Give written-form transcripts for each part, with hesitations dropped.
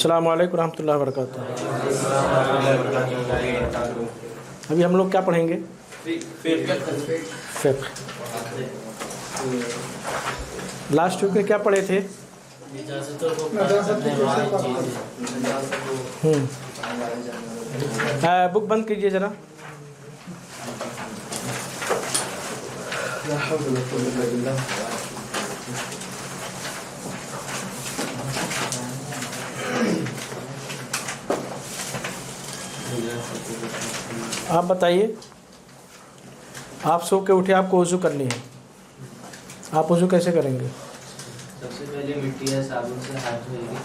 अस्सलामु अलैकुम रहमतुल्लाहि व बरकातुहू। अभी हम लोग क्या पढ़ेंगे? फिक्ह। लास्ट वीक में क्या पढ़े थे? बुक बंद कीजिए ज़रा। आप बताइए, आप सो के उठे, आपको वज़ू करनी है, आप वज़ू कैसे करेंगे? सबसे पहले मिट्टी या साबुन से हाथ धोएंगे।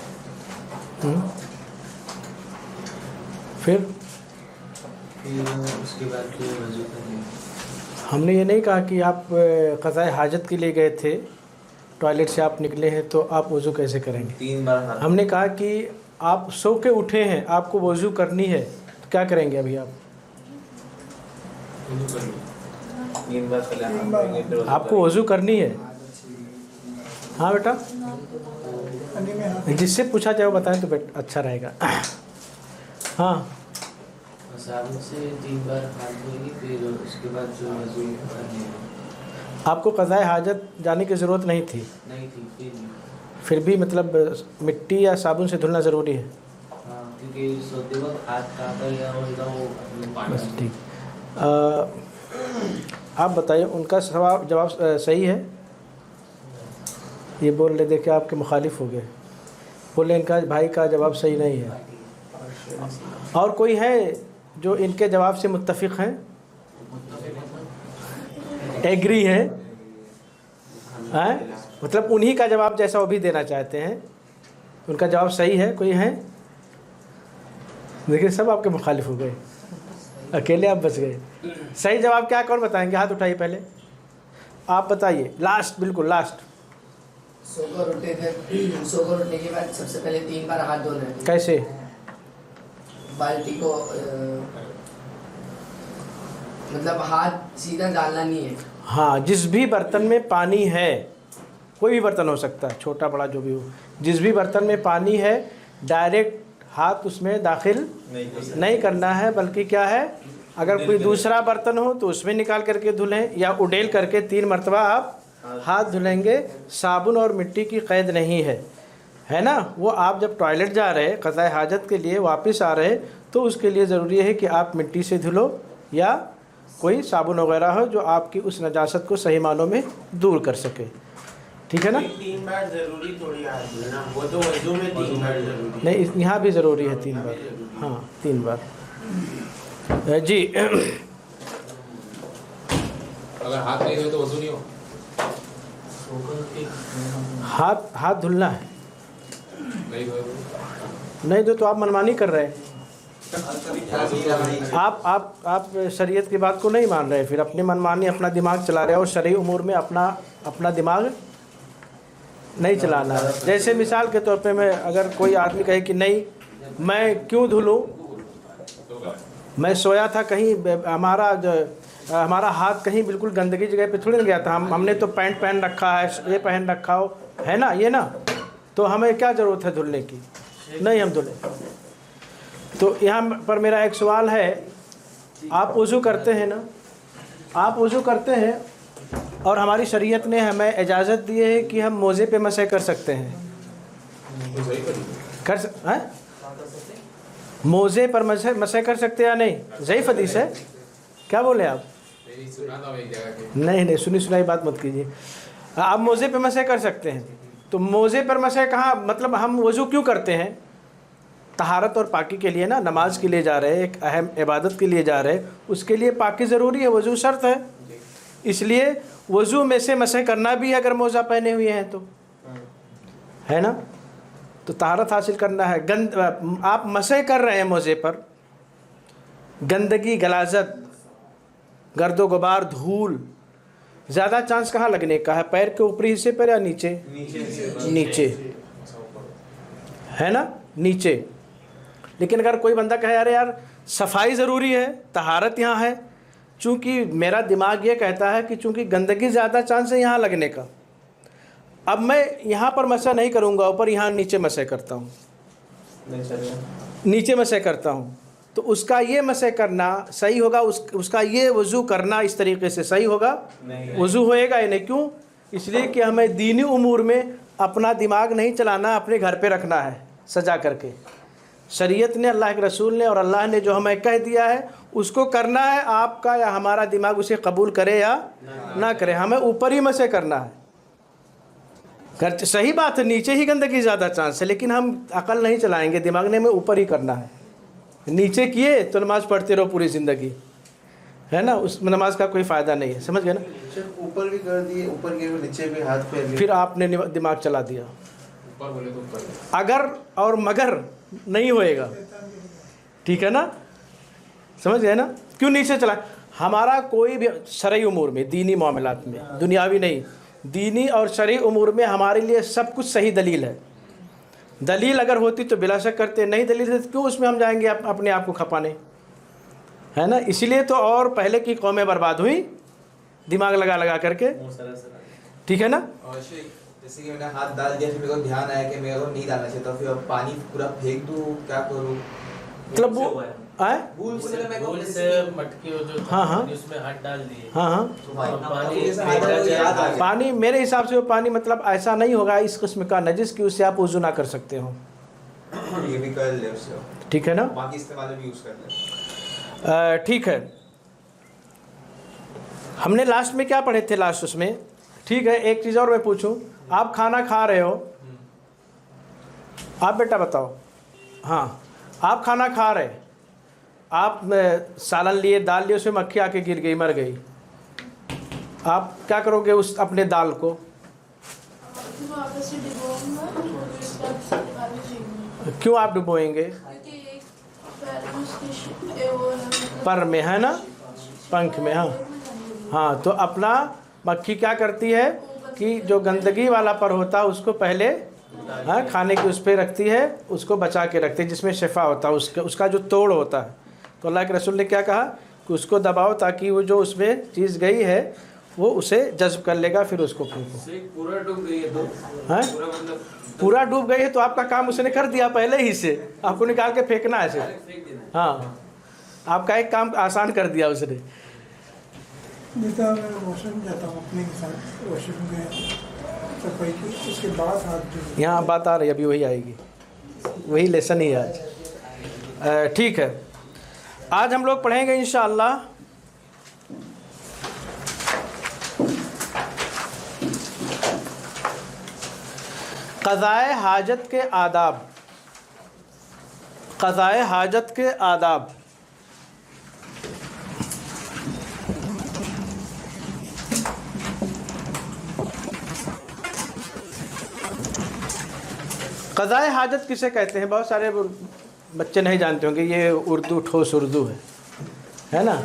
फिर उसके बाद फिर वज़ू करेंगे। हमने ये नहीं कहा कि आप क़ज़ाए हाजत के लिए गए थे, टॉयलेट से आप निकले हैं तो आप वज़ू कैसे करेंगे? 3 बार हाथ। हमने कहा कि आप सो के उठे हैं, आपको वज़ू करनी है, तो क्या करेंगे अभी आप? 3 बार पहले हाथ धोएंगे, फिर वज़ू आपको वज़ू करनी है। हाँ बेटा, जिससे पूछा जाए वो बताएं तो बेटा अच्छा रहेगा। हाँ, साबुन से 3 बार हाथ धोएंगे, फिर उसके बाद जो वज़ू करनी है। आपको क़ज़ाए हाजत जाने की ज़रूरत नहीं थी? नहीं थी, फिर भी मतलब मिट्टी या साबुन से धुलना ज़रूरी है? हाँ, क्योंकि सोते वक्त हाथ कहाँ पर गया होगा वो बस ठीक। आप बताइए, उनका जवाब सही है? ये बोल रहे देखिए आपके मुखालिफ हो गए, बोले इनका भाई का जवाब सही नहीं है। और कोई है जो इनके जवाब से मुत्तफ़िक़ हैं, एग्री है? मतलब उन्हीं का जवाब जैसा वो भी देना चाहते हैं, उनका जवाब सही है? कोई है? देखिए सब आपके मुखालिफ हो गए, अकेले आप बच गए। सही जवाब क्या, कौन बताएंगे? हाथ उठाइए पहले, आप बताइए। लास्ट, बिल्कुल लास्ट। सोकर उठे थे, सोकर उठने के बाद सबसे पहले 3 बार हाथ धोना है। कैसे? बाल्टी को मतलब हाथ सीधा डालना नहीं है। हाँ, जिस भी बर्तन में पानी है, कोई भी बर्तन हो सकता है, छोटा बड़ा जो भी हो, जिस भी बर्तन में पानी है डायरेक्ट हाथ उसमें दाखिल नहीं करना है, बल्कि क्या है, अगर कोई दूसरा बर्तन हो तो उसमें निकाल करके धुलें, या उडेल करके 3 मरतबा आप हाथ धुलेंगे। साबुन और मिट्टी की क़ैद नहीं है ना? वो आप जब टॉयलेट जा रहे हैं क़ज़ाए हाजत के लिए, वापस आ रहे तो उसके लिए ज़रूरी है कि आप मिट्टी से धुलो या कोई साबुन वगैरह हो जो आपकी उस नजासत को सही मानों में दूर कर सके। ठीक है ना? 3 बार ज़रूरी थोड़ी हाथ धोना, वो तो वज़ू में 3 बार ज़रूरी। नहीं, यहाँ भी ज़रूरी है 3 बार। हाँ 3 बार जी। अगर हाथ नहीं धोए तो वज़ू नहीं हो? हाथ धुलना है, नहीं धोए नहीं तो आप मनमानी कर रहे हैं। आप शरीयत की बात को नहीं मान रहे, फिर अपनी मनमानी अपना दिमाग चला रहे हो, और शरई उमूर में अपना दिमाग नहीं चलाना है। जैसे मिसाल के तौर पे मैं, अगर कोई आदमी कहे कि नहीं मैं क्यों धुलूँ, मैं सोया था कहीं, हमारा हाथ कहीं बिल्कुल गंदगी जगह पे थोड़ी ना गया था, हमने तो पैंट पहन रखा है, ये पहन रखा हो है ना, ये ना, तो हमें क्या ज़रूरत है धुलने की? नहीं हम धुले। तो यहाँ पर मेरा एक सवाल है, आप वज़ू करते हैं ना, आप वज़ू करते हैं और हमारी शरीयत ने हमें इजाज़त दी है कि हम मोज़े पे मसह कर सकते हैं, मोज़े पर मसह कर सकते हैं या नहीं? ज़ईफ़ हदीस है, क्या बोले आप? नहीं सुनी सुनाई बात मत कीजिए। आप मोज़े पे मसह कर सकते हैं, तो मोज़े पर मसह कहाँ, मतलब हम वज़ू क्यों करते हैं? तहारत और पाकी के लिए ना, नमाज के लिए जा रहे हैं, एक अहम इबादत के लिए जा रहे हैं, उसके लिए पाकी ज़रूरी है, वज़ू शर्त है। इसलिए वज़ू में से मसह करना भी है अगर मोज़ा पहने हुए हैं तो, है ना? तो तहारत हासिल करना है। आप मसह कर रहे हैं मोज़े पर, गंदगी, गलाजत, गर्दो गुबार, धूल, ज़्यादा चांस कहाँ लगने का है? पैर के ऊपरी हिस्से पर या नीचे? नीचे है ना, नीचे। लेकिन अगर कोई बंदा कहे अरे यार सफाई ज़रूरी है, तहारत यहाँ है, चूँकि मेरा दिमाग ये कहता है कि चूँकि गंदगी ज़्यादा चांस है यहाँ लगने का, अब मैं यहाँ पर मसह नहीं करूँगा, ऊपर यहाँ नीचे मसह करता हूँ, نیچے مسح کرتا ہوں تو اس کا یہ مسح کرنا صحیح ہوگا، اس کا یہ وضو کرنا اس طریقے سے صحیح ہوگا؟ وضو ہوئے گا یا نہیں؟ کیوں؟ اس لیے کہ ہمیں دینی امور میں اپنا دماغ نہیں چلانا، اپنے گھر پہ رکھنا ہے سجا کر کے۔ شریعت نے، اللہ کے رسول نے اور اللہ نے جو ہمیں کہہ دیا ہے اس کو کرنا ہے، آپ کا یا ہمارا دماغ اسے قبول کرے یا نہ کرے، ہمیں اوپر ہی مسح کرنا ہے۔ صحیح بات ہے، نیچے ہی گندگی زیادہ چانس ہے، لیکن ہم عقل نہیں چلائیں گے، دماغ نے ہمیں اوپر ہی کرنا ہے۔ نیچے کیے تو نماز پڑھتے رہو پوری زندگی، ہے نا، اس میں نماز کا کوئی فائدہ نہیں ہے، سمجھ گئے نا؟ اوپر بھی کر دیے، اوپر کے نیچے بھی ہاتھ پھیر لیے، پھر آپ نے دماغ چلا دیا۔ اوپر بولے تو اوپر۔ اگر اور مگر نہیں ہوئے گا، ٹھیک ہے نا، سمجھ گئے نا؟ کیوں نیچے چلا؟ ہمارا کوئی بھی شرعی امور میں، دینی معاملات میں، دنیاوی نہیں، دینی اور شرعی امور میں ہمارے لیے سب کچھ صحیح دلیل ہے۔ دلیل اگر ہوتی تو بلا شک کرتے، نہیں دلیل ہے تو کیوں اس میں ہم جائیں گے اپنے آپ کو کھپانے، ہے نا؟ اسی لیے تو اور پہلے کی قومیں برباد ہوئی دماغ لگا لگا کر کے، ٹھیک ہے نا؟ اور جیسے کہ میں نے ہاتھ ڈال دیا، پھر میرے کو دھیان آیا کہ میرے کو نہیں ڈالنا چاہیے، تو پھر اب پانی پورا پھینک دوں، کیا کروں؟ مطلب وہ بھول سے میں بھول سے مٹکی جو ہاں اس میں ہاتھ ڈال دیے، ہاں پانی پانی میرے حساب سے وہ پانی مطلب ایسا نہیں ہوگا اس قسم کا نجس کہ اس سے آپ وضو نہ کر سکتے ہو، یہ بھی کر لے اس سے، ٹھیک ہے نا؟ باقی استعمال بھی یوز کر لے۔ ٹھیک ہے، ہم نے لاسٹ میں کیا پڑھے تھے؟ لاسٹ اس میں، ٹھیک ہے، ایک چیز اور میں پوچھوں، آپ کھانا کھا رہے ہو، آپ بیٹا بتاؤ، ہاں آپ کھانا کھا رہے، آپ سالن لیے، دال لیے، اس میں مکھی آ کے گر گئی، مر گئی، آپ کیا کرو گے اس اپنے دال کو؟ کیوں آپ ڈبوئیں گے؟ پر میں، ہے نا، پنکھ میں، ہاں ہاں، تو اپنا مکھی کیا کرتی ہے کہ جو گندگی والا پر ہوتا ہے اس کو پہلے کھانے کی اس پہ رکھتی ہے، اس کو بچا کے رکھتی ہے، جس میں شفا ہوتا ہے، اس کا جو توڑ ہوتا ہے، تو اللہ کے رسول نے کیا کہا کہ اس کو دباؤ تاکہ وہ جو اس میں چیز گئی ہے وہ اسے جذب کر لے گا، پھر اس کو پھینکو۔ پورا ڈوب گئی ہے تو پورا مطلب پورا ڈوب گئی ہے تو آپ کا کام اس نے کر دیا پہلے ہی سے، آپ کو نکال کے پھینکنا ہے صرف، ہاں آپ کا ایک کام آسان کر دیا اس نے۔ جیسا میں واش روم جاتا ہوں اپنے کے ساتھ، واش روم گیا صفائی کی، اس کے بعد ہاتھ دھوئے۔ یہاں بات آ رہی ہے، ابھی وہی آئے گی، وہی لیسن ہی ہے آج، ٹھیک ہے۔ آج ہم لوگ پڑھیں گے انشاءاللہ قضائے حاجت کے آداب، قضائے حاجت کے آداب۔ قضائے حاجت کسے کہتے ہیں؟ بہت سارے بچے نہیں جانتے ہوں گے، یہ اردو ٹھوس اردو ہے نا۔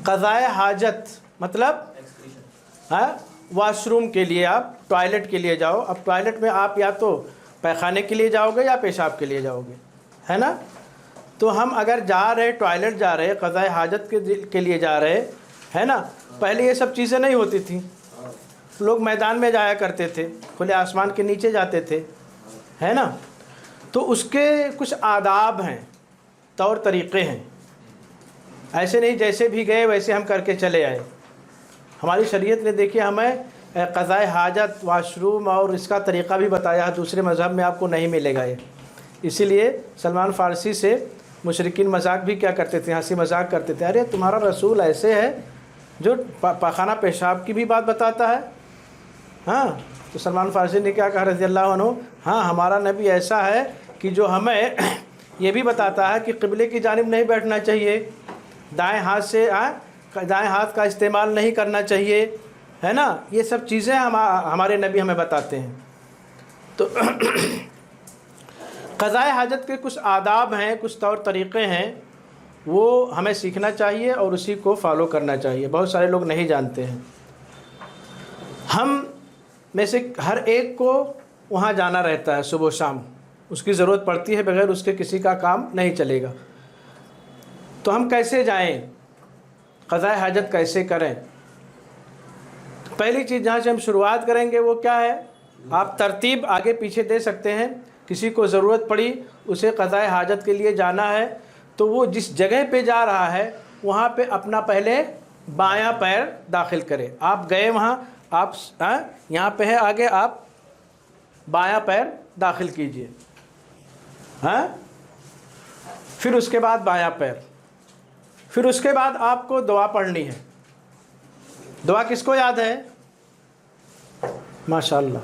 قضائے حاجت مطلب واش روم کے لیے، آپ ٹوائلٹ کے لیے جاؤ، اب ٹوائلٹ میں آپ یا تو پیخانے کے لیے جاؤ گے یا پیشاب کے لیے جاؤ گے، ہے نا؟ تو ہم اگر جا رہے ٹوائلٹ جا رہے، قضائے حاجت کے لیے جا رہے، ہے نا، پہلے یہ سب چیزیں نہیں ہوتی تھیں، لوگ میدان میں جایا کرتے تھے، کھلے آسمان کے نیچے جاتے تھے، ہے نا، تو اس کے کچھ آداب ہیں، طور طریقے ہیں، ایسے نہیں جیسے بھی گئے ویسے ہم کر کے چلے آئے۔ ہماری شریعت نے دیکھیے ہمیں قضائے حاجت، واش روم اور اس کا طریقہ بھی بتایا ہے، دوسرے مذہب میں آپ کو نہیں ملے گا یہ۔ اسی لیے سلمان فارسی سے مشرکین مذاق بھی کیا کرتے تھے، ہنسی مذاق کرتے تھے، ارے تمہارا رسول ایسے ہے جو پاخانہ پیشاب کی بھی بات بتاتا ہے، ہاں۔ تو سلمان فارسی نے کیا کہا رضی اللہ عنہ، ہاں ہمارا نبی ایسا ہے کہ جو ہمیں یہ بھی بتاتا ہے کہ قبلے کی جانب نہیں بیٹھنا چاہیے، دائیں ہاتھ کا استعمال نہیں کرنا چاہیے، ہے نا، یہ سب چیزیں ہمارے نبی ہمیں بتاتے ہیں۔ تو قضائے حاجت کے کچھ آداب ہیں، کچھ طور طریقے ہیں، وہ ہمیں سیکھنا چاہیے اور اسی کو فالو کرنا چاہیے، بہت سارے لوگ نہیں جانتے ہیں۔ ہم میں سے ہر ایک کو وہاں جانا رہتا ہے صبح و شام، اس کی ضرورت پڑتی ہے، بغیر اس کے کسی کا کام نہیں چلے گا۔ تو ہم کیسے جائیں، قضائے حاجت کیسے کریں؟ پہلی چیز جہاں سے ہم شروعات کریں گے وہ کیا ہے؟ آپ ترتیب آگے پیچھے دے سکتے ہیں، کسی کو ضرورت پڑی اسے قضائے حاجت کے لیے جانا ہے تو وہ جس جگہ پہ جا رہا ہے وہاں پہ اپنا پہلے بایاں پیر داخل کرے. آپ گئے وہاں، آپ یہاں پہ ہے آگے، آپ بایاں پیر داخل کیجئے، پھر اس کے بعد بایاں پیر، پھر اس کے بعد آپ کو دعا پڑھنی ہے. دعا کس کو یاد ہے؟ ماشاءاللہ.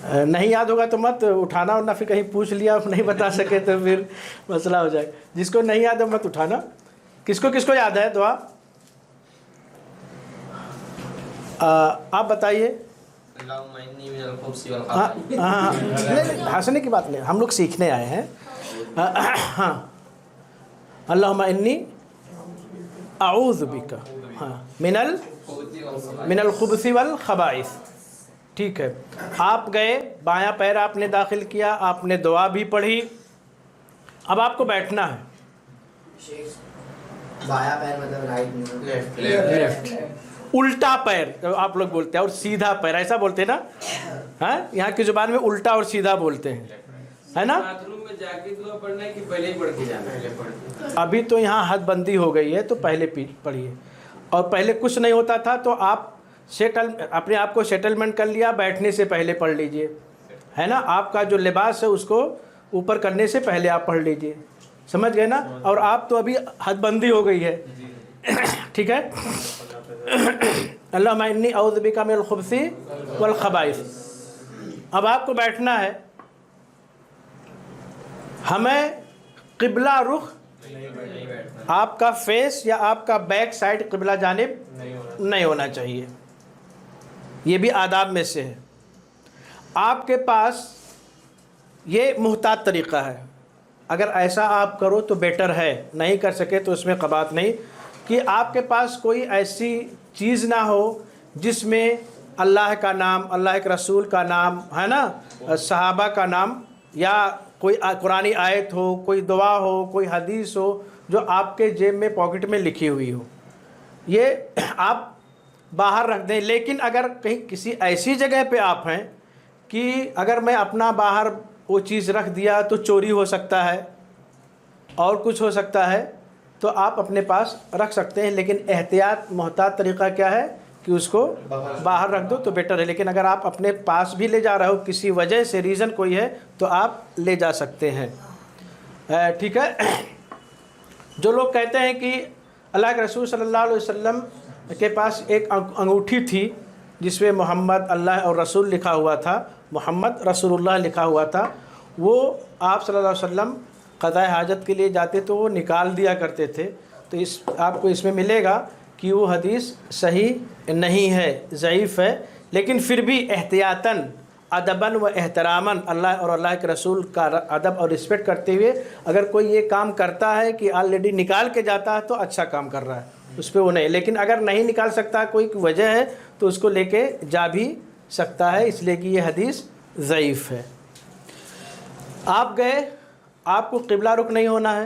نہیں یاد ہوگا تو مت اٹھانا، ورنہ پھر کہیں پوچھ لیا نہیں بتا سکے تو پھر مسئلہ ہو جائے. جس کو نہیں یاد ہو مت اٹھانا. کس کو یاد ہے دعا؟ آپ بتائیے. ہنسنے کی بات نہیں، ہم لوگ سیکھنے آئے ہیں. ہاں، اللہم انی اعوذ بک من الخبث والخبائث. ٹھیک ہے، آپ گئے، بایاں پیر آپ نے داخل کیا، آپ نے دعا بھی پڑھی. اب آپ کو بیٹھنا ہے. بایاں پیر مطلب رائٹ لیفٹ. الٹا پیر آپ لوگ بولتے ہیں اور سیدھا پیر ایسا بولتے ہیں نا. ہاں، یہاں کی زبان میں الٹا اور سیدھا بولتے ہیں، ہے نا. باتھ روم میں جا کے دعا پڑھنا ہے کہ پہلے ہی پڑھ کے جانا ہے؟ ابھی تو یہاں حد بندی ہو گئی ہے تو پہلے پڑھیے. اور پہلے کچھ نہیں ہوتا تھا تو آپ اپنے آپ کو سیٹلمنٹ کر لیا، بیٹھنے سے پہلے پڑھ لیجئے، ہے نا. آپ کا جو لباس ہے اس کو اوپر کرنے سے پہلے آپ پڑھ لیجئے. سمجھ گئے نا. اور آپ تو ابھی حد بندی ہو گئی ہے. ٹھیک ہے. اللہم انی اعوذ بک من الخبث والخبائث. اب آپ کو بیٹھنا ہے. ہمیں قبلہ رخ، آپ کا فیس یا آپ کا بیک سائڈ قبلہ جانب نہیں ہونا چاہیے. یہ بھی آداب میں سے ہے. آپ کے پاس یہ محتاط طریقہ ہے. اگر ایسا آپ کرو تو بیٹر ہے، نہیں کر سکے تو اس میں قباحت نہیں. کہ آپ کے پاس کوئی ایسی چیز نہ ہو جس میں اللہ کا نام، اللہ کے رسول کا نام، ہے نا، صحابہ کا نام، یا کوئی قرآنی آیت ہو، کوئی دعا ہو، کوئی حدیث ہو جو آپ کے جیب میں پاکٹ میں لکھی ہوئی ہو. یہ آپ باہر رکھ دیں. لیکن اگر کہیں کسی ایسی جگہ پہ آپ ہیں کہ اگر میں اپنا باہر وہ چیز رکھ دیا تو چوری ہو سکتا ہے اور کچھ ہو سکتا ہے، تو آپ اپنے پاس رکھ سکتے ہیں. لیکن احتیاط محتاط طریقہ کیا ہے کہ اس کو باہر رکھ دو تو بیٹر ہے. لیکن اگر آپ اپنے پاس بھی لے جا رہے ہو، کسی وجہ سے ریزن کوئی ہے، تو آپ لے جا سکتے ہیں. ٹھیک ہے. جو لوگ کہتے ہیں کہ اللہ کے رسول صلی اللہ علیہ وسلم کے پاس ایک انگوٹھی تھی جس میں محمد اللہ اور رسول لکھا ہوا تھا، محمد رسول اللہ لکھا ہوا تھا، وہ آپ صلی اللہ علیہ وسلم قضاء حاجت کے لیے جاتے تو وہ نکال دیا کرتے تھے. تو آپ کو اس میں ملے گا کہ وہ حدیث صحیح نہیں ہے، ضعیف ہے. لیکن پھر بھی احتیاطاً، ادباً و احتراماً، اللہ اور اللہ کے رسول کا ادب اور رسپیکٹ کرتے ہوئے اگر کوئی یہ کام کرتا ہے کہ آلریڈی نکال کے جاتا ہے تو اچھا کام کر رہا ہے، اس پہ وہ نہیں. لیکن اگر نہیں نکال سکتا، کوئی وجہ ہے، تو اس کو لے کے جا بھی سکتا ہے. اس لیے کہ یہ حدیث ضعیف ہے. آپ گئے، آپ کو قبلہ رخ نہیں ہونا ہے،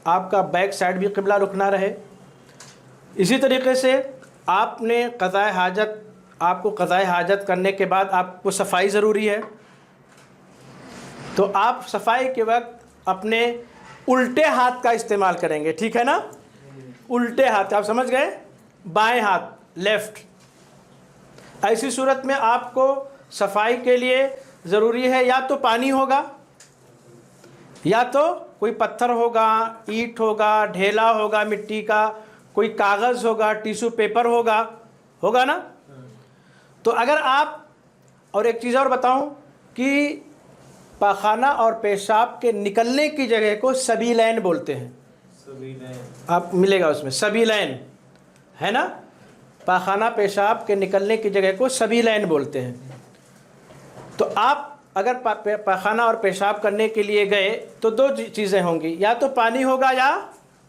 آپ کا بیک سائڈ بھی قبلہ رخ نہ رہے. اسی طریقے سے آپ نے قضاء حاجت، آپ کو قضاء حاجت کرنے کے بعد آپ کو صفائی ضروری ہے. تو آپ صفائی کے وقت اپنے الٹے ہاتھ کا استعمال کریں گے. ٹھیک ہے نا. الٹے ہاتھ، آپ سمجھ گئے، بائیں ہاتھ، لیفٹ. ایسی صورت میں آپ کو صفائی کے لیے ضروری ہے یا تو پانی ہوگا، یا تو کوئی پتھر ہوگا، اینٹ ہوگا، ڈھیلا ہوگا مٹی کا، کوئی کاغذ ہوگا، ٹیشو پیپر ہوگا نا. تو اگر آپ، اور ایک چیز اور بتاؤں کہ پاخانہ اور پیشاب کے نکلنے کی جگہ کو سبیلین بولتے ہیں. آپ ملے گا اس میں سبیلین، ہے نا. پاخانہ پیشاب کے نکلنے کی جگہ کو سبیلین بولتے ہیں. تو آپ اگر پاخانہ اور پیشاب کرنے کے لیے گئے تو دو چیزیں ہوں گی، یا تو پانی ہوگا یا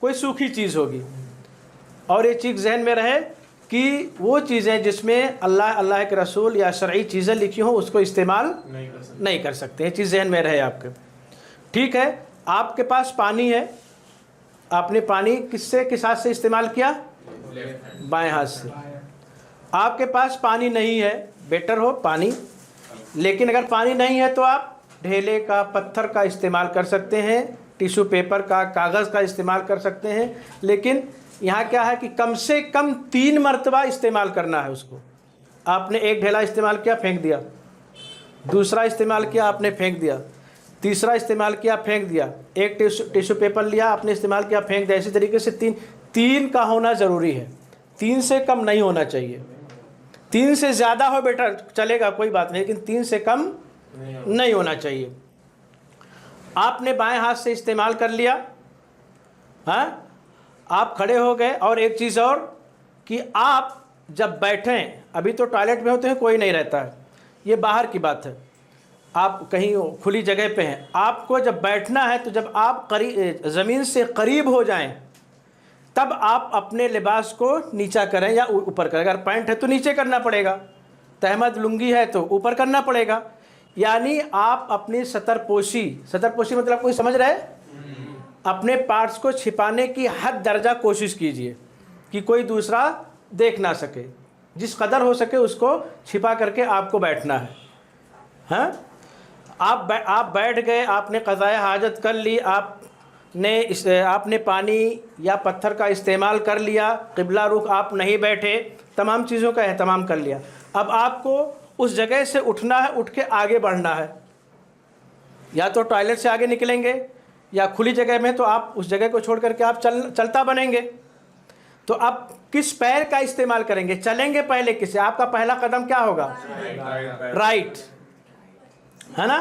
کوئی سوکھی چیز ہوگی. اور یہ چیز ذہن میں رہے کہ وہ چیزیں جس میں اللہ کے رسول یا شرعی چیزیں لکھی ہوں اس کو استعمال نہیں کر سکتے. یہ چیز ذہن میں رہے آپ کے. ٹھیک ہے. آپ کے پاس پانی ہے، آپ نے پانی کس ہاتھ سے استعمال کیا؟ بائیں ہاتھ سے. آپ کے پاس پانی نہیں ہے، بیٹر ہو پانی. لیکن اگر پانی نہیں ہے تو آپ ढेले का, पत्थर का इस्तेमाल कर सकते हैं, टिश्यू पेपर का, कागज़ का इस्तेमाल कर सकते हैं, लेकिन यहाँ क्या है कि कम से कम 3 मरतबा इस्तेमाल करना है उसको। आपने एक ढेला इस्तेमाल किया, फेंक दिया, दूसरा इस्तेमाल किया, आपने फेंक दिया, तीसरा इस्तेमाल किया, फेंक दिया, एक टिश्यू पेपर लिया, आपने इस्तेमाल किया, फेंक दिया। इसी तरीके से 3 का होना ज़रूरी है, 3 से कम नहीं होना चाहिए। 3 से ज़्यादा हो बेटा चलेगा, कोई बात नहीं, लेकिन 3 से कम नहीं होना चाहिए। आपने बाएं हाथ से इस्तेमाल कर लिया, हाँ, आप खड़े हो गए। और एक चीज़ और कि आप जब बैठें, अभी तो टॉयलेट में होते हैं, कोई नहीं रहता है, ये बाहर की बात है, आप कहीं खुली जगह पे हैं, आपको जब बैठना है तो जब आप ज़मीन से करीब हो जाएं तब आप अपने लिबास को नीचा करें या ऊपर करें। अगर पैंट है तो नीचे करना पड़ेगा, तहमद लुंगी है तो ऊपर करना पड़ेगा। यानी आप अपनी सतरपोशी मतलब कोई समझ रहा है, अपने पार्ट्स को छिपाने की हद दर्जा कोशिश कीजिए कि कोई दूसरा देख ना सके, जिस कदर हो सके उसको छिपा करके आपको बैठना है। हाँ, आप बैठ गए, आपने क़ज़ाए हाजत कर ली, आपने पानी या पत्थर का इस्तेमाल कर लिया, क़िबला रुख आप नहीं बैठे, तमाम चीज़ों का एहतमाम कर लिया। अब आपको उस जगह से उठना है, उठ के आगे बढ़ना है, या तो टॉयलेट से आगे निकलेंगे या खुली जगह में, तो आप उस जगह को छोड़ करके आप चलता बनेंगे। तो आप किस पैर का इस्तेमाल करेंगे? चलेंगे पहले किसे? आपका पहला कदम क्या होगा? राइट, है ना,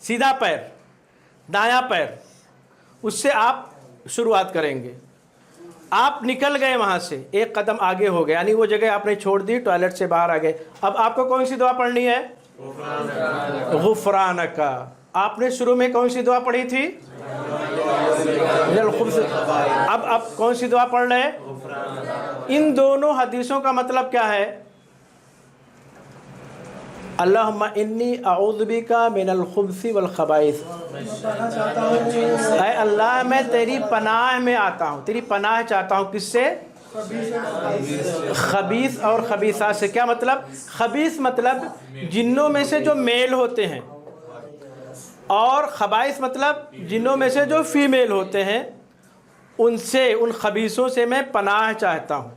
सीधा पैर, दायां पैर, उससे आप शुरुआत करेंगे। आप निकल गए वहाँ से, एक कदम आगे हो गए, यानी वो जगह आपने छोड़ दी, टॉयलेट से बाहर आ गए। अब आपको कौन सी दुआ पढ़नी है? गुफ़रानका। आपने शुरू में कौन सी दुआ पढ़ी थी? अब कौन सी दुआ पढ़ रहे हैं? इन दोनों हदीसों का मतलब क्या है? अल्लाहुम्मा इन्नी अऊज़ु बिका मिनल खुब्सी वल खबाइस। ऐ अल्लाह, मैं तेरी पनाह में आता हूँ, तेरी पनाह चाहता हूँ। किससे? खबीस और खबीसा से। क्या मतलब? खबीस मतलब जिन्नों में से जो मेल होते हैं, और खबाइस मतलब जिन्नों में से जो फीमेल होते हैं, उनसे, उन खबीसों से मैं पनाह चाहता हूँ।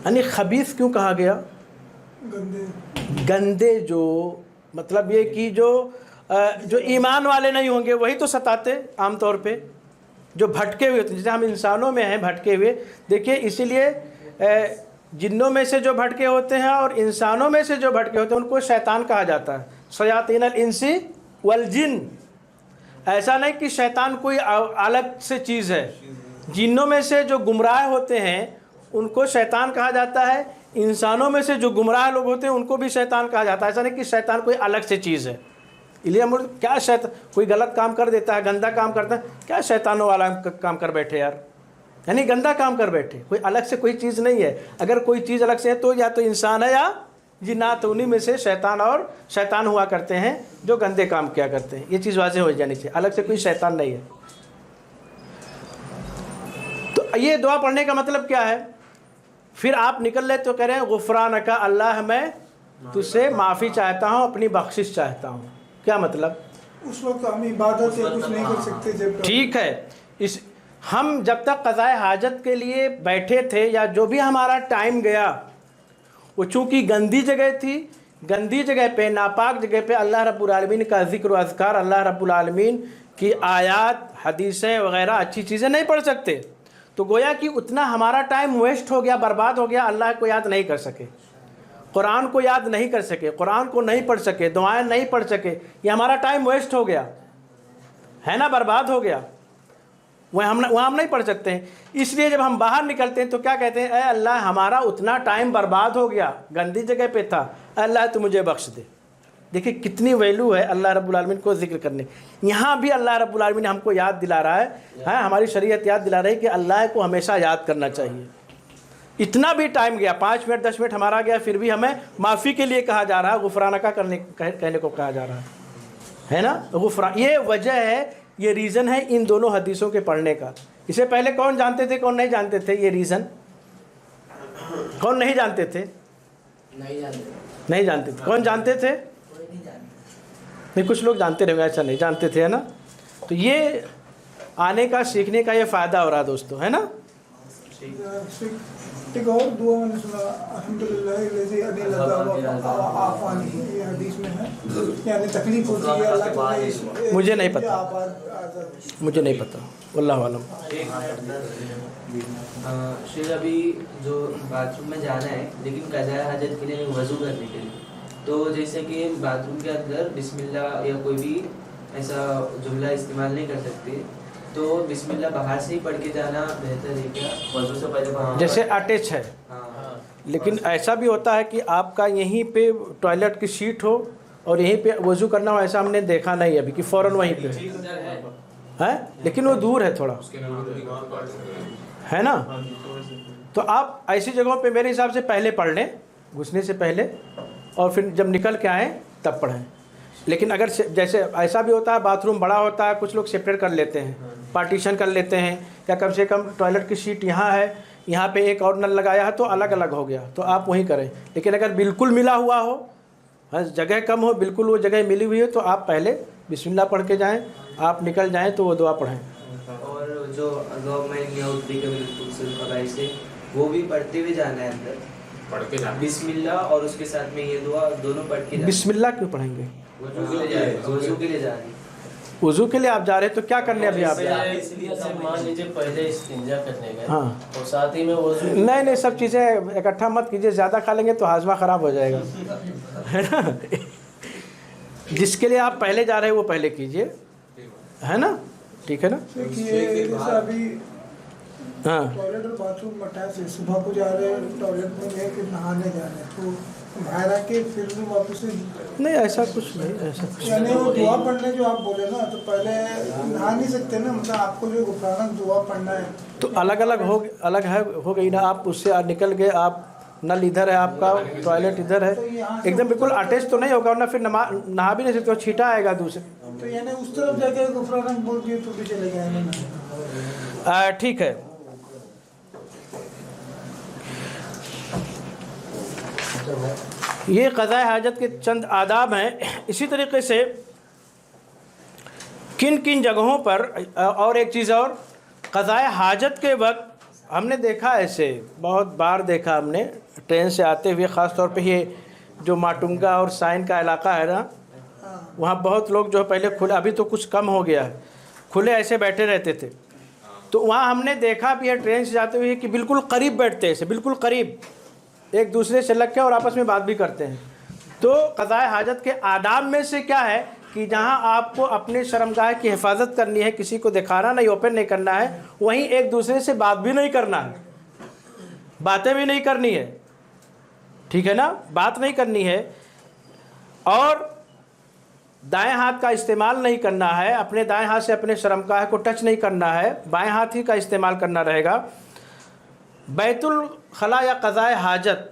यानी खबीस क्यों कहा गया? गंदे जो, मतलब ये कि जो ईमान वाले नहीं होंगे वही तो सताते आमतौर पे, जो भटके हुए होते हैं, जैसे हम इंसानों में हैं भटके हुए। देखिए, इसीलिए जिन्नों में से जो भटके होते हैं और इंसानों में से जो भटके होते हैं उनको शैतान कहा जाता है, शयातीनुल इंसी वल जिन। ऐसा नहीं कि शैतान कोई अलग से चीज़ है। जिन्नों में से जो गुमराह होते हैं उनको शैतान कहा जाता है, इंसानों में से जो गुमराह लोग होते हैं उनको भी शैतान कहा जाता है। ऐसा नहीं कि शैतान कोई अलग से चीज़ है। इसलिए हम क्या शैतान कोई गलत काम कर देता है, गंदा काम करता है, क्या शैतानों वाला काम कर बैठे यार, यानी गंदा काम कर बैठे। कोई अलग से कोई चीज़ नहीं है। अगर कोई चीज़ अलग से है तो या तो इंसान है या जिन्नात, उन्हीं में से शैतान और शैतान हुआ करते हैं जो गंदे काम किया करते हैं। ये चीज़ वाज़ेह हो जानी चाहिए, अलग से कोई शैतान नहीं है। तो ये दुआ पढ़ने का मतलब क्या है? फिर आप निकल ले तो कह रहे हैं गुफ़रानका, अल्लाह मैं तुझसे माफ़ी चाहता हूँ, अपनी बख्शिश चाहता हूँ। क्या मतलब? उस वक्त हम इबादत या कुछ नहीं कर सकते जब। ठीक है, हम जब तक क़ज़ाए हाजत के लिए बैठे थे या जो भी हमारा टाइम गया, वो चूँकि गंदी जगह थी, गंदी जगह पे, नापाक जगह पे अल्लाह रब्बुल आलमीन का ज़िक्र व अज़कार, अल्लाह रब्बुल आलमीन की आयात, हदीसें वग़ैरह अच्छी चीज़ें नहीं पढ़ सकते। तो गोया कि उतना हमारा टाइम वेस्ट हो गया, बर्बाद हो गया। अल्लाह को याद नहीं कर सके, कुरान को याद नहीं कर सके, कुरान को नहीं पढ़ सके, दुआएं नहीं पढ़ सके, ये हमारा टाइम वेस्ट हो गया है ना, बर्बाद हो गया। वहाँ हम नहीं पढ़ सकते हैं। इसलिए जब हम बाहर निकलते हैं तो क्या कहते हैं? ऐ अल्लाह, हमारा उतना टाइम बर्बाद हो गया, गंदी जगह पे था, अल्लाह तू मुझे बख्श दे। देखिए कितनी वैल्यू है अल्लाह रब्बुल आलमीन को जिक्र करने। यहाँ भी अल्लाह रब्बुल आलमीन हमको याद दिला रहा है, हमारी शरीयत याद दिला रही है कि अल्लाह को हमेशा याद करना चाहिए। इतना भी टाइम गया, 5 मिनट 10 मिनट हमारा गया, फिर भी हमें माफ़ी के लिए कहा जा रहा है, गुफ़रानका कहने को कहा जा रहा है ना, गुफ़रान। ये वजह है, ये रीज़न है इन दोनों हदीसों के पढ़ने का। इससे पहले कौन जानते थे, कौन नहीं जानते थे? ये रीज़न कौन नहीं जानते थे? नहीं जानते। नहीं जानते थे। कौन जानते थे? नहीं, कुछ लोग जानते रहेंगे, ऐसा नहीं जानते थे, है ना। तो ये आने का, सीखने का ये फ़ायदा हो रहा है दोस्तों, है ना। एक और दुआ मैंने सुना, अल्हम्दुलिल्लाह लज़ी अनिल आफ़ानी, ये हदीस में है, यानी तकलीफ होती है अल्लाह को। मुझे नहीं पता, मुझे नहीं पता, वल्लाहु आलम। शेर अभी जो बाथरूम में जाना है लेकिन कज़ाए हाजत के लिए वज़ू करने के लिए, तो जैसे कि बाथरूम के अंदर बिस्मिल्लाह या कोई भी ऐसा जुमला इस्तेमाल नहीं कर सकते, तो बिस्मिल्लाह बाहर से ही पढ़ के जाना बेहतर है क्या, वज़ू से पहले? जैसे अटैच है, हाँ, लेकिन ऐसा भी होता है कि आपका यहीं पे टॉयलेट की सीट हो और यहीं पे वज़ू करना हो, ऐसा हमने देखा नहीं अभी कि फ़ौरन वहीं पे है, लेकिन वो दूर है थोड़ा, है ना। तो आप ऐसी जगहों पे मेरे हिसाब से पहले पढ़ लें, घुसने से पहले, और फिर जब निकल के आएँ तब पढ़ें। लेकिन अगर जैसे ऐसा भी होता है, बाथरूम बड़ा होता है, कुछ लोग सेपरेट कर लेते हैं, पार्टीशन कर लेते हैं, या कम से कम टॉयलेट की सीट यहाँ है, यहाँ पे एक और नल लगाया है तो अलग अलग हो गया, तो आप वहीं करें। लेकिन अगर बिल्कुल मिला हुआ हो, जगह कम हो, बिल्कुल वो जगह मिली हुई है, तो आप पहले बिस्मिल्लाह पढ़ के जाएँ, आप निकल जाएँ तो वो दुआ पढ़ें। और जो गवर्नमेंट या उतरी के बिल्कुल से वो भी पढ़ते हुए जाना है अंदर, पढ़ के जाना, बिस्मिल्लाह और उसके साथ में ये दुआ दोनों पढ़ के जाना। बिस्मिल्लाह क्यों पढ़ेंगे? वज़ू के लिए जा रहे हैं, वज़ू के लिए जा रहे हैं। वज़ू के लिए आप जा रहे हैं तो क्या करने अभी आप? इसलिए से मान लीजिए पहले इस्तिंजा करने गए, हाँ, और साथ ही में वज़ू। नहीं, सब चीज़ें इकट्ठा मत कीजिए, ज़्यादा खा लेंगे तो हाजमा ख़राब हो जाएगा, है ना। जिसके लिए आप पहले जा रहे हैं वो पहले कीजिए, है ना, ठीक है ना। देखिए जैसे अभी हाँ, टॉयलेट और बाथरूम अटैच है, सुबह को जा रहे हैं टॉयलेट में गए, फिर नहाने जा रहे हैं, तो बाहर आके फिर भी वापस से, नहीं ऐसा कुछ नहीं, ऐसा कुछ यानी वो दुआ पढ़ने जो आप बोले ना, तो पहले नहा नहीं सकते ना, मतलब आपको जो गुफराना दुआ पढ़ना है तो अलग अलग है, हो गई ना। आप उससे निकल गए, आप नल इधर है आपका, टॉयलेट इधर है, एकदम बिल्कुल अटैच तो नहीं होगा, वरना फिर नहा भी नहीं सकते, वो छीटा आएगा दूसरे। तो यानी उस तरफ जाके गुफराना बोल दिए तो भी चलेगा ना। ठीक है। ये क़ज़ाए हाजत के चंद आदाब हैं। इसी तरीके से किन किन जगहों पर, और एक चीज़ और, क़ज़ाए हाजत के वक्त हमने देखा, ऐसे बहुत बार देखा हमने ट्रेन से आते हुए, ख़ास तौर पे ये जो माटुंगा और साइन का इलाका है ना, वहाँ बहुत लोग जो है पहले खुले, अभी तो कुछ कम हो गया है, खुले ऐसे बैठे रहते थे। तो वहाँ हमने देखा भी है ट्रेन से जाते हुए कि बिल्कुल करीब बैठते हैं, ऐसे बिल्कुल करीब एक दूसरे से लग के, और आपस में बात भी करते हैं। तो क़ज़ाए हाजत के आदाब में से क्या है कि जहाँ आपको अपने शर्मगाह की हिफाजत करनी है, किसी को दिखाना नहीं, ओपन नहीं करना है, वहीं एक दूसरे से बात भी नहीं करना है, बातें भी नहीं करनी है, ठीक है ना, बात नहीं करनी है। और दाएं हाथ का इस्तेमाल नहीं करना है, अपने दाएं हाथ से अपने शर्मगाह को टच नहीं करना है, बाएं हाथ ही का इस्तेमाल करना रहेगा। बैतुल खला या क़ज़ाए हाजत,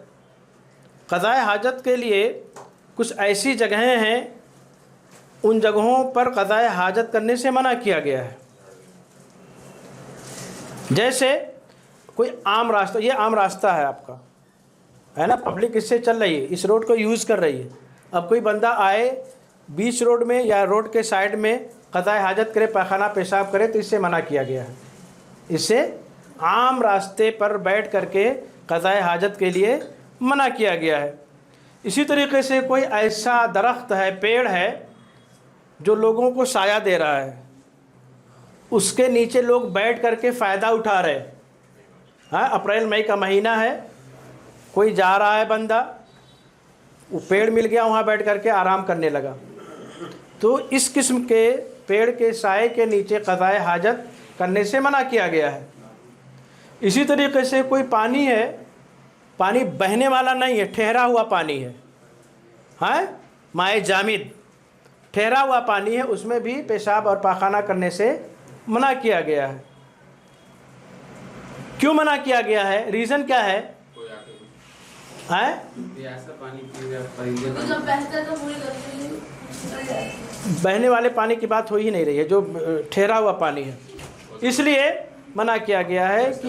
क़ज़ाए हाजत के लिए कुछ ऐसी जगहें हैं, उन जगहों पर क़ज़ाए हाजत करने से मना किया गया है। जैसे कोई आम रास्ता, ये आम रास्ता है आपका, है ना, पब्लिक इससे चल रही है, इस रोड को यूज़ कर रही है। अब कोई बंदा आए बीच रोड में या रोड के साइड में क़ज़ाए हाजत करे, पैखाना पेशाब करे, तो इससे मना किया गया है। इससे आम रास्ते पर बैठ करके क़ज़ाए हाजत के लिए मना किया गया है। इसी तरीके से कोई ऐसा दरख्त है, पेड़ है, जो लोगों को साया दे रहा है, उसके नीचे लोग बैठ करके फ़ायदा उठा रहे हैं। हाँ, अप्रैल मई का महीना है, कोई जा रहा है बंदा, वो पेड़ मिल गया, वहाँ बैठ करके आराम करने लगा। तो इस किस्म के पेड़ के साए के नीचे क़ज़ाए हाजत करने से मना किया गया है। इसी तरीके से कोई पानी है, पानी बहने वाला नहीं है, ठहरा हुआ पानी है, हाँ, माए जामिद, ठहरा हुआ पानी है, उसमें भी पेशाब और पाखाना करने से मना किया गया है। क्यों मना किया गया है, रीज़न क्या है? हाँ, बहने वाले पानी की बात हो ही नहीं रही है, जो ठहरा हुआ पानी है, इसलिए मना किया गया है कि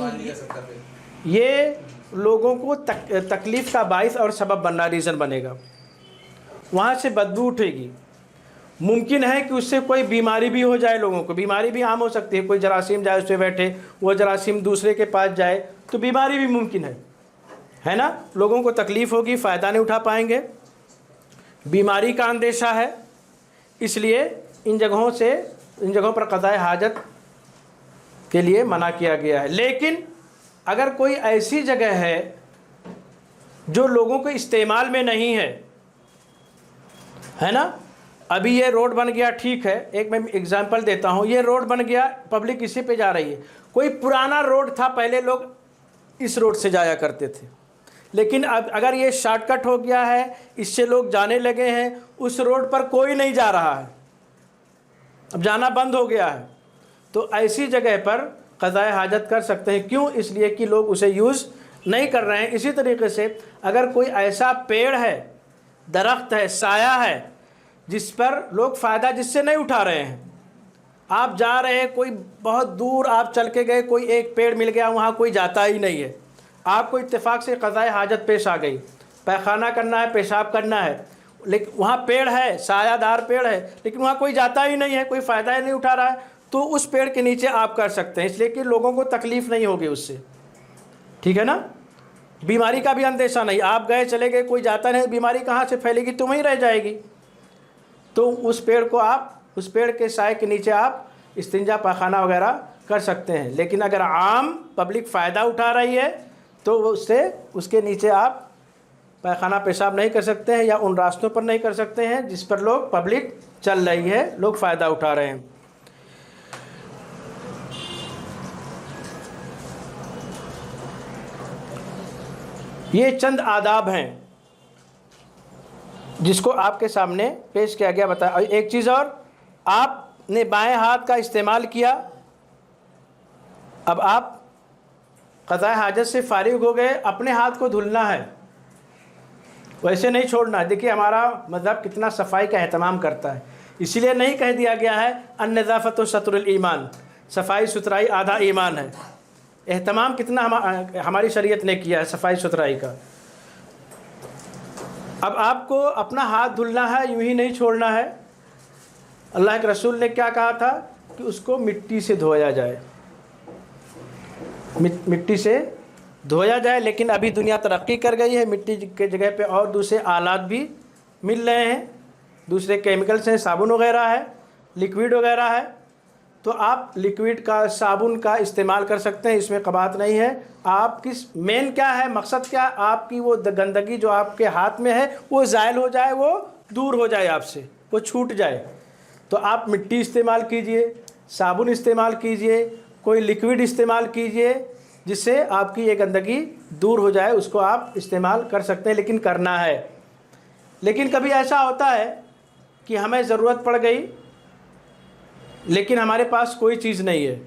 ये लोगों को तकलीफ़ का बाइस और सबब बनना, रीज़न बनेगा। वहाँ से बदबू उठेगी, मुमकिन है कि उससे कोई बीमारी भी हो जाए, लोगों को बीमारी भी आम हो सकती है, कोई जरासीम जाए उस पर बैठे, वो जरासीम दूसरे के पास जाए तो बीमारी भी मुमकिन है ना। लोगों को तकलीफ़ होगी, फ़ायदा नहीं उठा पाएंगे, बीमारी का अंदेशा है, इसलिए इन जगहों पर क़ज़ाए हाजत के लिए मना किया गया है। लेकिन अगर कोई ऐसी जगह है जो लोगों के इस्तेमाल में नहीं है ना, अभी ये रोड बन गया, ठीक है, एक मैं एग्जांपल देता हूँ, ये रोड बन गया, पब्लिक इसी पे जा रही है। कोई पुराना रोड था, पहले लोग इस रोड से जाया करते थे, लेकिन अब अगर ये शॉर्टकट हो गया है, इससे लोग जाने लगे हैं, उस रोड पर कोई नहीं जा रहा है, अब जाना बंद हो गया है, तो ऐसी जगह पर क़ज़ाए हाजत कर सकते हैं। क्यों? इसलिए कि लोग उसे यूज़ नहीं कर रहे हैं। इसी तरीके से अगर कोई ऐसा पेड़ है, दरख्त है, साया है, जिस पर लोग फ़ायदा जिससे नहीं उठा रहे हैं, आप जा रहे हैं, कोई बहुत दूर आप चल के गए, कोई एक पेड़ मिल गया, वहाँ कोई जाता ही नहीं है, आपको इत्तेफाक से क़ज़ाए हाजत पेश आ गई, पैखाना करना है, पेशाब करना है, लेकिन वहाँ पेड़ है, सायादार पेड़ है, लेकिन वहाँ कोई जाता ही नहीं है, कोई फ़ायदा ही नहीं उठा रहा है, तो उस पेड़ के नीचे आप कर सकते हैं, इसलिए कि लोगों को तकलीफ़ नहीं होगी उससे, ठीक है ना। बीमारी का भी अंदेशा नहीं, आप गए चले गए, कोई जाता नहीं, बीमारी कहाँ से फैलेगी, तुम ही रह जाएगी। तो उस पेड़ को आप, उस पेड़ के साए के नीचे आप इस्तिंजा पाखाना वगैरह कर सकते हैं। लेकिन अगर आम पब्लिक फ़ायदा उठा रही है तो उसके नीचे आप पैखाना पेशाब नहीं कर सकते हैं, या उन रास्तों पर नहीं कर सकते हैं जिस पर लोग पब्लिक चल रही है, लोग फ़ायदा उठा रहे हैं। ये चंद आदाब हैं जिसको आपके सामने पेश किया गया, बताया। एक चीज़ और, आपने बाएं हाथ का इस्तेमाल किया, अब आप क़ज़ाए हाजत से फारिग हो गए, अपने हाथ को धुलना है, वैसे नहीं छोड़ना। देखिए हमारा मज़हब कितना सफाई का एहतमाम करता है, इसीलिए नहीं कह दिया गया है अन-नज़ाफ़त शत्रुल ईमान, सफाई सुथराई आधा ईमान है। एहतमाम कितना हमारी शरीयत ने किया है सफाई सुथराई का। अब आपको अपना हाथ धुलना है, यूं ही नहीं छोड़ना है। अल्लाह के रसूल ने क्या कहा था कि उसको मिट्टी से धोया जाए, मिट्टी से धोया जाए। लेकिन अभी दुनिया तरक्की कर गई है, मिट्टी के जगह पे और दूसरे आलात भी मिल रहे हैं, दूसरे केमिकल्स हैं, साबुन वगैरह है, लिक्विड वगैरह है, तो आप लिक्विड का, साबुन का इस्तेमाल कर सकते हैं, इसमें कबात नहीं है। आप किस मेन क्या है, मकसद क्या, आपकी वो गंदगी जो आपके हाथ में है वो ज़ायल हो जाए, वो दूर हो जाए आपसे, वो छूट जाए। तो आप मिट्टी इस्तेमाल कीजिए, साबुन इस्तेमाल कीजिए, कोई लिक्विड इस्तेमाल कीजिए, जिससे आपकी ये गंदगी दूर हो जाए, उसको आप इस्तेमाल कर सकते हैं, लेकिन करना है। लेकिन कभी ऐसा होता है कि हमें ज़रूरत पड़ गई, लेकिन हमारे पास कोई चीज़ नहीं है,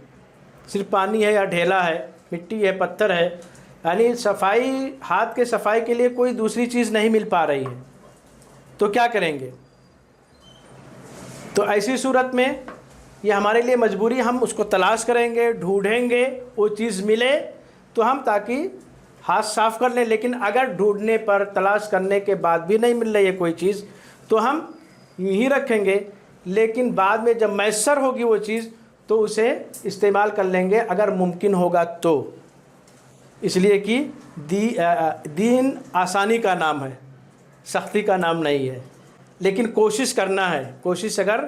सिर्फ पानी है या ढेला है, मिट्टी है, पत्थर है, यानी सफाई, हाथ के सफाई के लिए कोई दूसरी चीज़ नहीं मिल पा रही है, तो क्या करेंगे? तो ऐसी सूरत में ये हमारे लिए मजबूरी, हम उसको तलाश करेंगे, ढूंढेंगे, वो चीज़ मिले तो हम ताकि हाथ साफ़ कर लें। लेकिन अगर ढूंढने पर, तलाश करने के बाद भी नहीं मिल रही है कोई चीज़, तो हम यूँ ही रखेंगे, लेकिन बाद में जब मैसर होगी वो चीज़ तो उसे इस्तेमाल कर लेंगे अगर मुमकिन होगा तो। इसलिए कि दीन आसानी का नाम है, सख्ती का नाम नहीं है, लेकिन कोशिश करना है। कोशिश अगर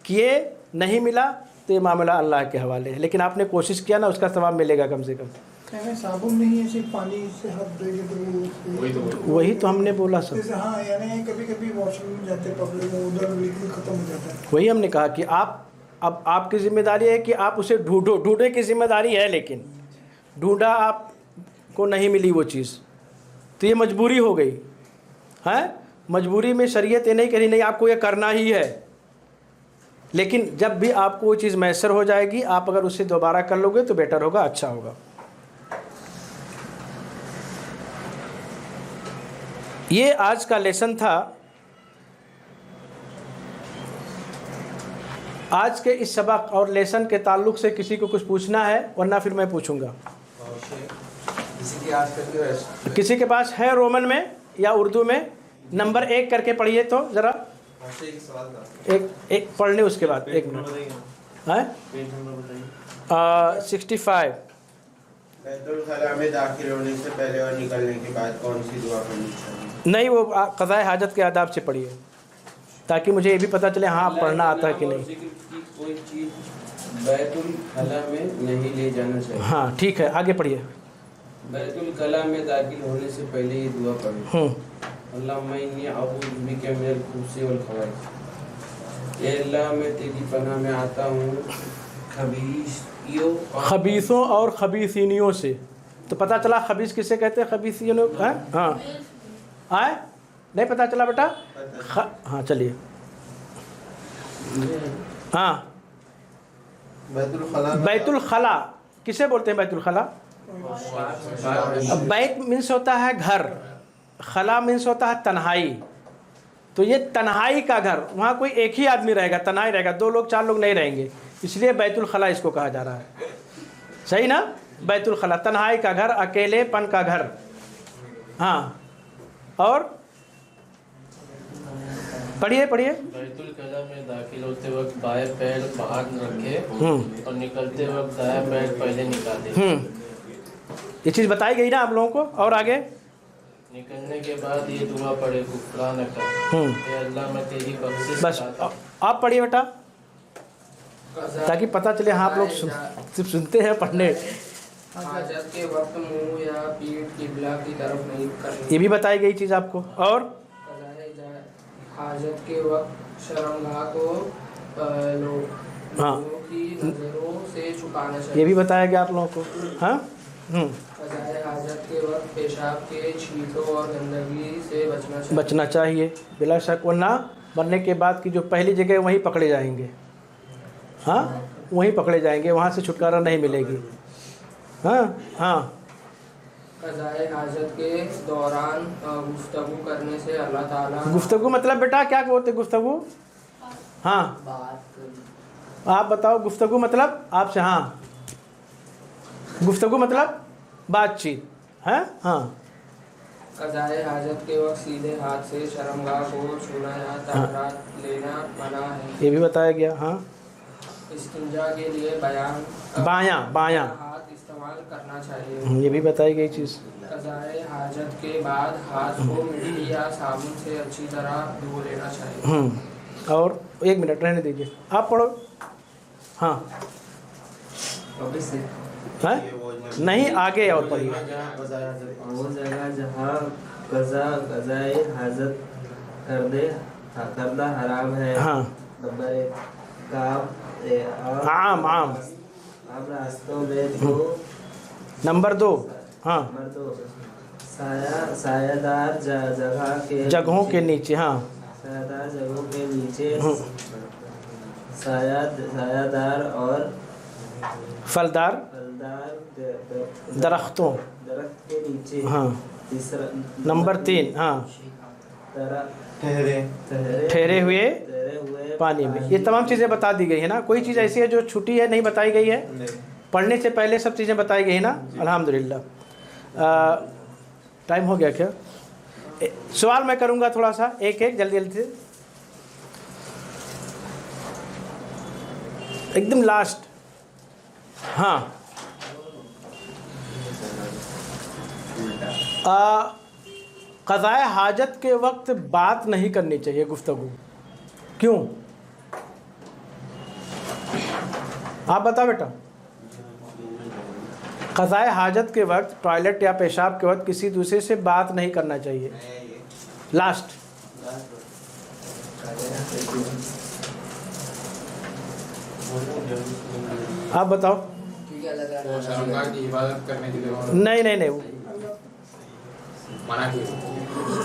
किए नहीं मिला तो ये मामला अल्लाह के हवाले है, लेकिन आपने कोशिश किया ना, उसका सवाब मिलेगा कम से कम। साबुन नहीं है, सिर्फ पानी से हाथ धोएंगे तो वही तो हमने बोला सब। जैसे हाँ, यानी कभी कभी वॉशरूम में जाते पब्लिक, उधर लिक्विड खत्म हो जाता है। वही हमने कहा कि आप, अब आपकी ज़िम्मेदारी है कि आप उसे ढूंढो, ढूंढने की ज़िम्मेदारी है, लेकिन ढूंढा आपको नहीं मिली वो चीज़ तो ये मजबूरी हो गई है। मजबूरी में शरीयत ये नहीं कह रही नहीं आपको ये करना ही है, लेकिन जब भी आपको वो चीज़ मैसर हो जाएगी, आप अगर उसे दोबारा कर लोगे तो बेटर होगा, अच्छा होगा। ये आज का लेसन था। आज के इस सबक और लेसन के ताल्लुक़ से किसी को कुछ पूछना है, वरना फिर मैं पूछूंगा। किसी के पास है रोमन में या उर्दू में? नंबर 1 करके पढ़िए तो ज़रा। आपसे एक सवाल था। एक पढ़ने उसके बाद एक मिनट है 65 बैतुल खला में दाखिल होने से पहले और निकलने के बाद कौन सी दुआ करनी चाहिए? नहीं, वो क़ज़ाए हाजत के आदाब से पढ़िए ताकि मुझे ये भी पता चले हाँ पढ़ना आता है कि नहीं। कोई चीज बैतुल खला में नहीं ले जाना चाहिए। हाँ ठीक है, आगे पढ़िए। बैतुल खला में दाखिल होने से पहले ये दुआ पढ़िए। अल्लाहुम्मा इन्नी अऊज़ु बिका मिनल खुबुसी वल खबाइस। ए अल्लाह मैं तेरी पनाह में आता हूँ खबीसों और खबीसिनियों से। तो पता चला खबीस किसे कहते हैं, खबीसियों हैं। हाँ आए नहीं पता चला बेटा। हाँ चलिए। हाँ बैतुल खला किसे बोलते हैं? बैतुल खला, बैत मीन्स होता है घर, खला मीन्स होता है तन्हाई। तो ये तन्हाई का घर, वहाँ कोई एक ही आदमी रहेगा, तन्हाई रहेगा, 2 लोग 4 लोग नहीं रहेंगे, इसलिए बैतुल खला इसको कहा जा रहा है। सही ना? बैतुल खला तन्हाई का घर, अकेलेपन का घर। हाँ और पढ़िए पढ़िए। बैतुल कला में दाखिल होते वक्त बाएं पैर बाहर रखे और निकलते वक्त दायां पैर पहले निकाले। ये चीज़ बताई गई ना आप लोगों को। और आगे निकलने के बाद ये दुआ पढ़े गुफरान का, ए अल्लाह मैं तेरी बख्शिश बस चाहता हूं। आप पढ़िए बेटा ताकि पता चले। हाँ आप लोग सिर्फ सुनते हैं, पढ़ने। हाजत के वक्त मुंह या पीठ किबला की तरफ नहीं करनी। ये भी बताई गई चीज़ आपको। और हाजत के वक्त शर्मगाह को हाँ लोगों की नजरों से छुपाना चाहिए। ये भी बताया गया आप लोगों को। हाँ क़ज़ाए हाजत के वक्त पेशाब के छींटों और गंदगी से बचना चाहिए बिला शक, वरना मरने के बाद की जो पहली जगह वहीं पकड़े जाएंगे। हाँ वहीं पकड़े जाएंगे, वहाँ से छुटकारा नहीं मिलेगी। हाँ हाँ क़ज़ाए हाजत के दौरान गुफ्तगू करने से अल्लाह ताला। गुफ्तगू मतलब बेटा क्या बोलते गुफ्तगू? हाँ आप बताओ गुफ्तगू मतलब आपसे। हाँ गुफ्तगू मतलब बातचीत है। हाँ क़ज़ाए हाजत के वक्त सीधे हाथ से शर्मगाह को छूना या तहरात लेना मना है। ये भी बताया गया। हाँ इस्तिंजा के लिए बायां हाथ इस्तेमाल करना चाहिए। ये भी बताई गई चीज़। क़ज़ाए हाजत के बाद हाथ को मिट्टी या साबुन से अच्छी तरह धो लेना चाहिए। और 1 मिनट रहने दीजिए, आप पढ़ो। हाँ है नहीं आगे और पढ़िए। वो जगह जहाँ क़ज़ाए हाजत करना हराम है। हाँ नंबर 1 आम रास्तों में 2। नंबर 2 हाँ नंबर 2 सायादार जगहों के नीचे। हाँ सायादार जगहों के नीचे सायादार और फलदार दरख्त के नीचे। हाँ तीसरा नंबर 3 हाँ ठहरे हुए पानी में। ये तमाम चीज़ें बता दी गई है ना। कोई चीज़ ऐसी है जो छुट्टी है नहीं बताई गई है? पढ़ने से पहले सब चीज़ें बताई गई है ना। अल्हम्दुलिल्लाह। टाइम हो गया क्या? सवाल मैं करूँगा थोड़ा सा, एक जल्दी से एकदम लास्ट। हाँ क़ज़ाए हाजत के वक्त बात नहीं करनी चाहिए, गुफ्तगू। क्यों? आप बताओ बेटा। क़ज़ाए हाजत के वक्त टॉयलेट या पेशाब के वक्त किसी दूसरे से बात नहीं करना चाहिए। लास्ट आप बताओ। शर्मगाह की इबादत करने के लिए नहीं मना किया।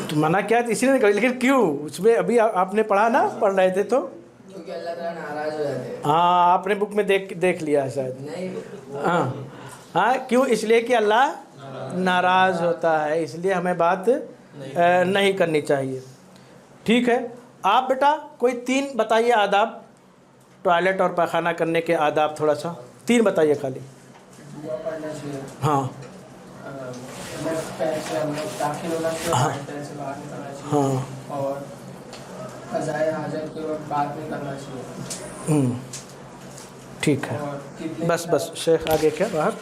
तो मना क्या इसलिए नहीं करी, लेकिन क्यों? उसमें अभी आपने पढ़ा ना, पढ़ रहे थे तो। क्योंकि अल्लाह ताला नाराज हो जाते हैं। हाँ आपने बुक में देख लिया है शायद। नहीं हाँ क्यों? इसलिए कि अल्लाह नाराज़ होता है, इसलिए हमें बात नहीं करनी चाहिए। ठीक है। आप बेटा कोई 3 बताइए आदाब, टॉयलेट और पैखाना करने के आदाब। थोड़ा सा 3 बताइए खाली। दुआ पढ़ना चाहिए। हाँ पैर से हम लोग दाखिल होना चाहिए, पैर से बाहर निकलना चाहिए। हाँ और कज़ाए हाजत के वक्त बात नहीं करना चाहिए। ठीक है, और कितने बस शेख आगे क्या बाहर?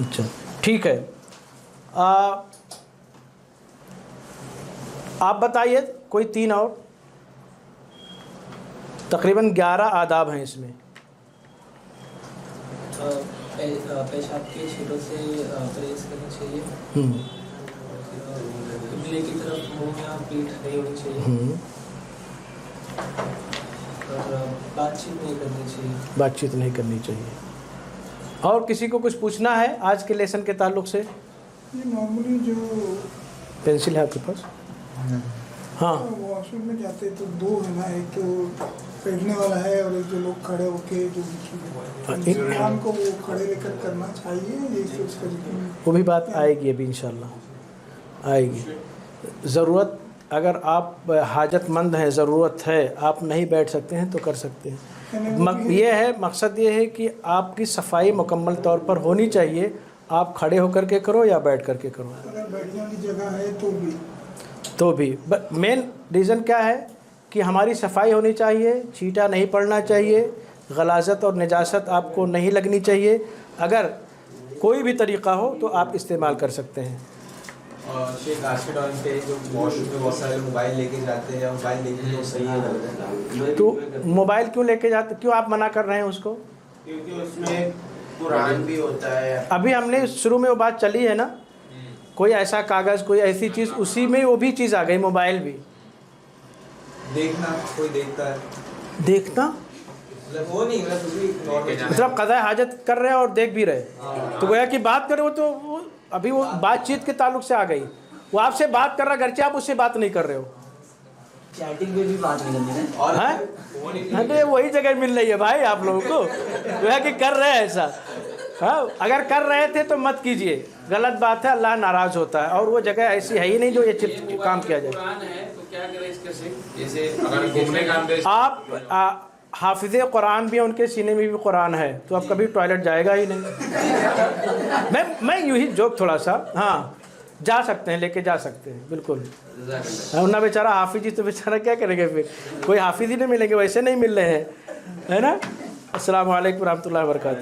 अच्छा ठीक है। आप बताइए कोई 3 और, तकरीबन 11 आदाब हैं इसमें। पेशाब के छींटों से परहेज करना चाहिए। किबले की तरफ मुंह या पीठ नहीं होनी चाहिए। और बातचीत नहीं करनी चाहिए। और किसी को कुछ पूछना है आज के लेसन के ताल्लुक से? ये नॉर्मली जो पेंसिल है आपके पास? हाँ, वॉशरूम में जाते तो 2 है ना, एक तो बैठने वाला है और एक जो लोग खड़े होके जो एक काम को वो खड़े लेकर करना चाहिए, ये उसका वो भी बात आएगी अभी इंशाल्लाह आएगी। ज़रूरत, अगर आप हाजतमंद हैं, ज़रूरत है, आप नहीं बैठ सकते हैं तो कर सकते हैं। ये है मकसद, ये है कि आपकी सफाई मुकम्मल तौर पर होनी चाहिए। आप खड़े होकर के करो या बैठ कर के करो, अगर बैठने वाली जगह है तो भी मेन रीज़न क्या है कि हमारी सफाई होनी चाहिए, छींटा नहीं पड़ना चाहिए, गलाजत और निजासत आपको नहीं लगनी चाहिए। अगर कोई भी तरीक़ा हो तो आप इस्तेमाल कर सकते हैं। और शेख आज के दौर पे जो वॉशरूम में बहुत सारे मोबाइल लेके जाते हैं, मोबाइल लेके तो सही है, तो मोबाइल क्यों लेके जाते, क्यों आप मना कर रहे हैं उसको? क्योंकि उसमें कुरान भी होता है। अभी हमने शुरू में वो बात चली है ना, कोई ऐसा कागज़, कोई ऐसी चीज़, उसी में वो भी चीज़ आ गई, मोबाइल भी। देखना, कोई देखता है, देखना वो नहीं मतलब क़ज़ा हाजत कर रहे हैं और देख भी रहे, तो गोया कि बात करें, वो तो अभी वो बातचीत के ताल्लुक से आ गई। वो आपसे बात कर रहा, घर से आप उससे बात नहीं कर रहे हो, चैटिंग में भी बात नहीं करनी है। हाँ, तो वही जगह मिल रही है भाई आप लोगों को, गोया कि कर रहे हैं ऐसा। हाँ, अगर कर रहे थे तो मत कीजिए, गलत बात है, अल्लाह नाराज़ होता है, और वो जगह ऐसी है ही नहीं जो ये काम किया जाए। कुरान है तो क्या करें इसके से? जैसे अगर घूमने का आप हाफिज़ कुरान भी हैं, उनके सीने में भी कुरान है, तो आप कभी टॉयलेट जाएगा ही नहीं। मैं यूँ ही जोक थोड़ा सा, हाँ जा सकते हैं, लेके जा सकते हैं बिल्कुल। ना बेचारा हाफिज जी, तो बेचारा क्या करेंगे फिर, कोई हाफिज ही नहीं मिलेंगे, वैसे नहीं मिल रहे हैं, है ना। अस्सलाम वालेकुम रहमतुल्लाहि व बरकातहू।